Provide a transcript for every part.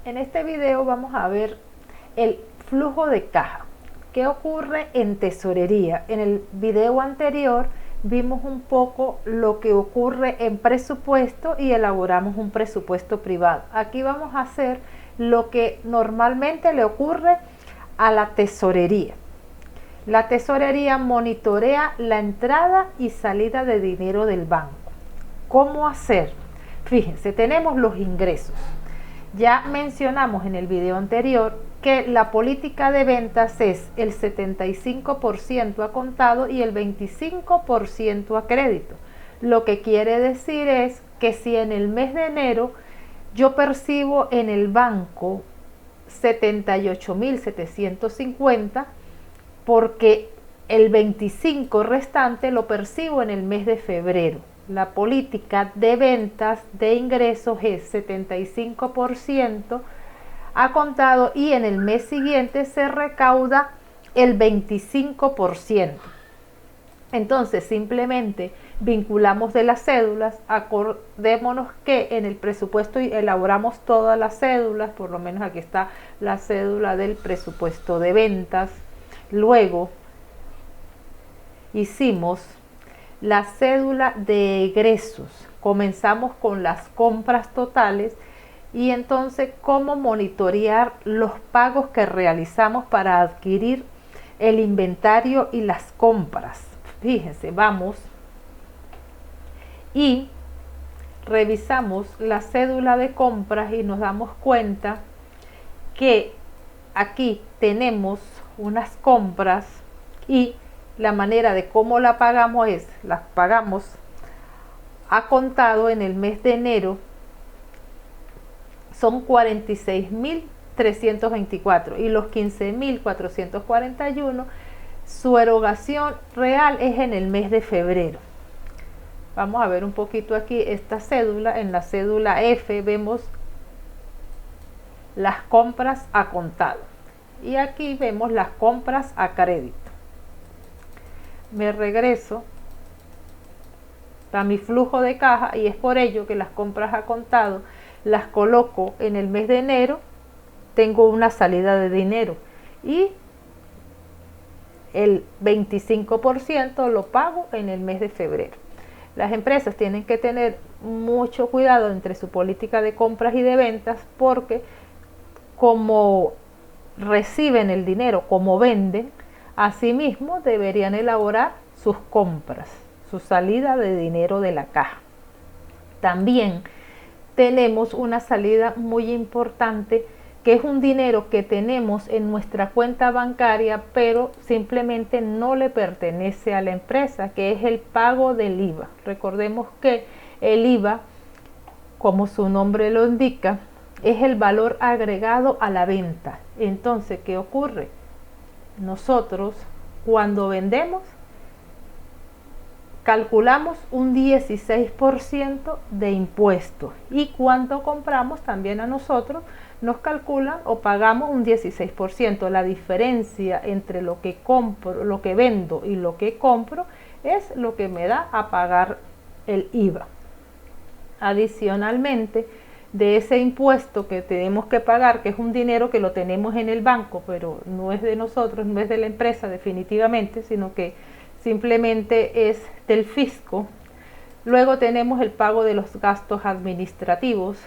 En este video vamos a ver el flujo de caja. ¿Qué ocurre en tesorería? En el video anterior vimos un poco lo que ocurre en presupuesto y elaboramos un presupuesto privado. Aquí vamos a hacer lo que normalmente le ocurre a la tesorería. La tesorería monitorea la entrada y salida de dinero del banco. ¿Cómo hacer? Fíjense, tenemos los ingresos. Ya mencionamos en el video anterior que la política de ventas es el 75% a contado y el 25% a crédito. Lo que quiere decir es que si en el mes de enero yo percibo en el banco 78.750, porque el 25 restante lo percibo en el mes de febrero. La política de ventas de ingresos es 75% a contado y en el mes siguiente se recauda el 25%. Entonces simplemente vinculamos de las cédulas, acordémonos que en el presupuesto elaboramos todas las cédulas, por lo menos aquí está la cédula del presupuesto de ventas. Luego hicimos la cédula de egresos, comenzamos con las compras totales y entonces cómo monitorear los pagos que realizamos para adquirir el inventario y las compras. Fíjense, vamos y revisamos la cédula de compras y nos damos cuenta que aquí tenemos unas compras y la manera de cómo la pagamos es, las pagamos a contado en el mes de enero, son 46.324 y los 15.441, su erogación real es en el mes de febrero. Vamos a ver un poquito aquí esta cédula. En la cédula F vemos las compras a contado y aquí vemos las compras a crédito. Me regreso a mi flujo de caja y es por ello que las compras a contado las coloco en el mes de enero, tengo una salida de dinero y el 25% lo pago en el mes de febrero. Las empresas tienen que tener mucho cuidado entre su política de compras y de ventas porque como reciben el dinero, como venden, asimismo deberían elaborar sus compras, su salida de dinero de la caja. También tenemos una salida muy importante que es un dinero que tenemos en nuestra cuenta bancaria pero simplemente no le pertenece a la empresa, que es el pago del IVA. Recordemos que el IVA, como su nombre lo indica, es el valor agregado a la venta. Entonces, ¿qué ocurre? Nosotros cuando vendemos calculamos un 16% de impuestos y cuando compramos también a nosotros nos calculan o pagamos un 16%. La diferencia entre lo que compro, lo que vendo y lo que compro es lo que me da a pagar el IVA. Adicionalmente, de ese impuesto que tenemos que pagar, que es un dinero que lo tenemos en el banco, pero no es de nosotros, no es de la empresa definitivamente, sino que simplemente es del fisco. Luego tenemos el pago de los gastos administrativos,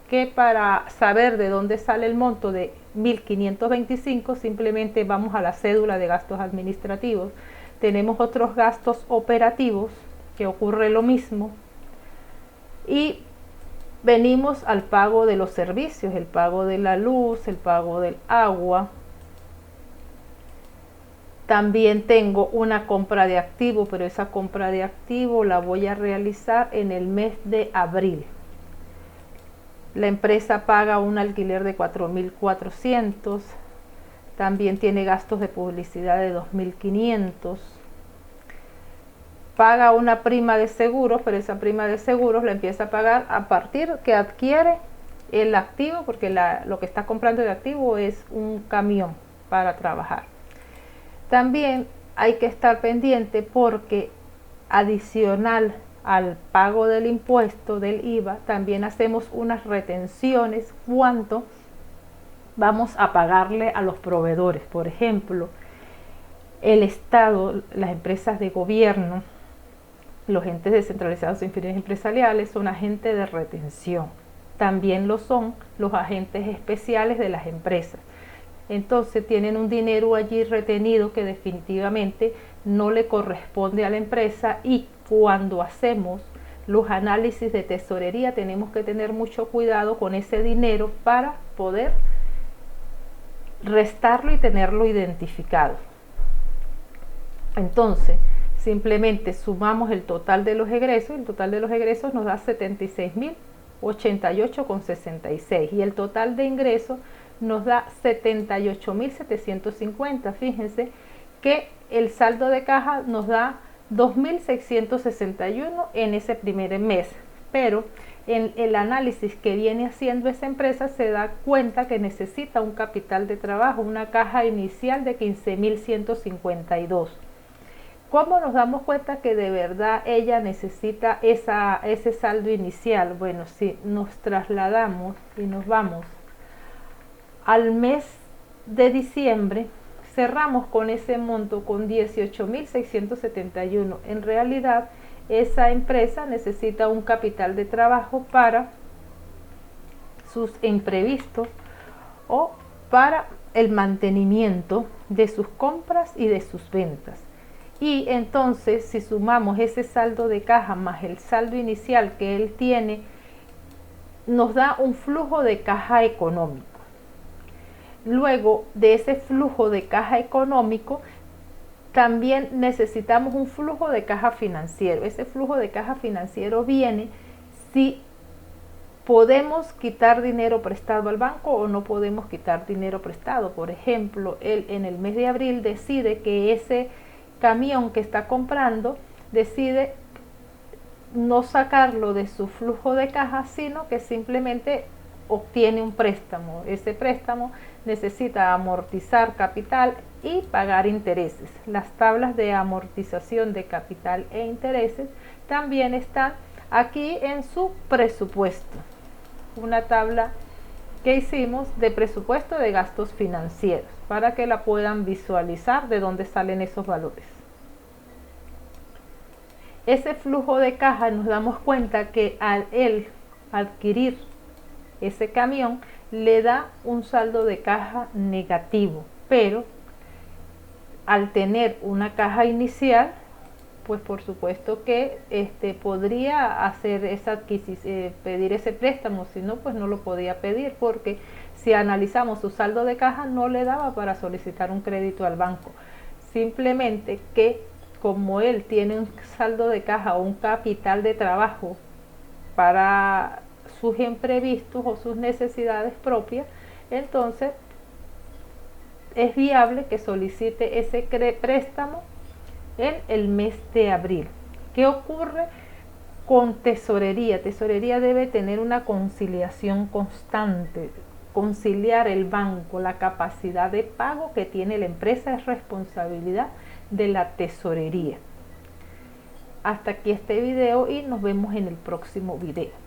que para saber de dónde sale el monto de 1.525, simplemente vamos a la cédula de gastos administrativos. Tenemos otros gastos operativos, que ocurre lo mismo. Y venimos al pago de los servicios, el pago de la luz, el pago del agua. También tengo una compra de activo, pero esa compra de activo la voy a realizar en el mes de abril. La empresa paga un alquiler de 4.400, también tiene gastos de publicidad de 2.500. Paga una prima de seguros, pero esa prima de seguros la empieza a pagar a partir que adquiere el activo, porque lo que está comprando de activo es un camión para trabajar. También hay que estar pendiente porque adicional al pago del impuesto del IVA, también hacemos unas retenciones cuando vamos a pagarle a los proveedores. Por ejemplo, el Estado, las empresas de gobierno, los entes descentralizados sin fines empresariales son agentes de retención. También lo son los agentes especiales de las empresas. Entonces tienen un dinero allí retenido que definitivamente no le corresponde a la empresa, y cuando hacemos los análisis de tesorería tenemos que tener mucho cuidado con ese dinero para poder restarlo y tenerlo identificado. Entonces simplemente sumamos el total de los egresos, el total de los egresos nos da 76.088,66 y el total de ingresos nos da 78.750. Fíjense que el saldo de caja nos da 2.661 en ese primer mes, pero en el análisis que viene haciendo esa empresa se da cuenta que necesita un capital de trabajo, una caja inicial de 15.152. ¿Cómo nos damos cuenta que de verdad ella necesita ese saldo inicial? Bueno, si nos trasladamos y nos vamos al mes de diciembre, cerramos con ese monto con 18.671. En realidad, esa empresa necesita un capital de trabajo para sus imprevistos o para el mantenimiento de sus compras y de sus ventas. Y entonces, si sumamos ese saldo de caja más el saldo inicial que él tiene, nos da un flujo de caja económico. Luego de ese flujo de caja económico, también necesitamos un flujo de caja financiero. Ese flujo de caja financiero viene si podemos quitar dinero prestado al banco o no podemos quitar dinero prestado. Por ejemplo, él en el mes de abril decide que ese camión que está comprando, decide no sacarlo de su flujo de caja, sino que simplemente obtiene un préstamo. Ese préstamo necesita amortizar capital y pagar intereses. Las tablas de amortización de capital e intereses también están aquí en su presupuesto. Una tabla que hicimos de presupuesto de gastos financieros para que la puedan visualizar de dónde salen esos valores. Ese flujo de caja nos damos cuenta que al él adquirir ese camión le da un saldo de caja negativo, pero al tener una caja inicial, pues por supuesto que podría hacer esa adquisición, pedir ese préstamo. Si no, pues no lo podía pedir, porque si analizamos su saldo de caja no le daba para solicitar un crédito al banco. Simplemente que como él tiene un saldo de caja o un capital de trabajo para sus imprevistos o sus necesidades propias, entonces es viable que solicite ese préstamo en el mes de abril. ¿Qué ocurre con tesorería? Tesorería debe tener una conciliación constante. Conciliar el banco, la capacidad de pago que tiene la empresa es responsabilidad de la tesorería. Hasta aquí este video y nos vemos en el próximo video.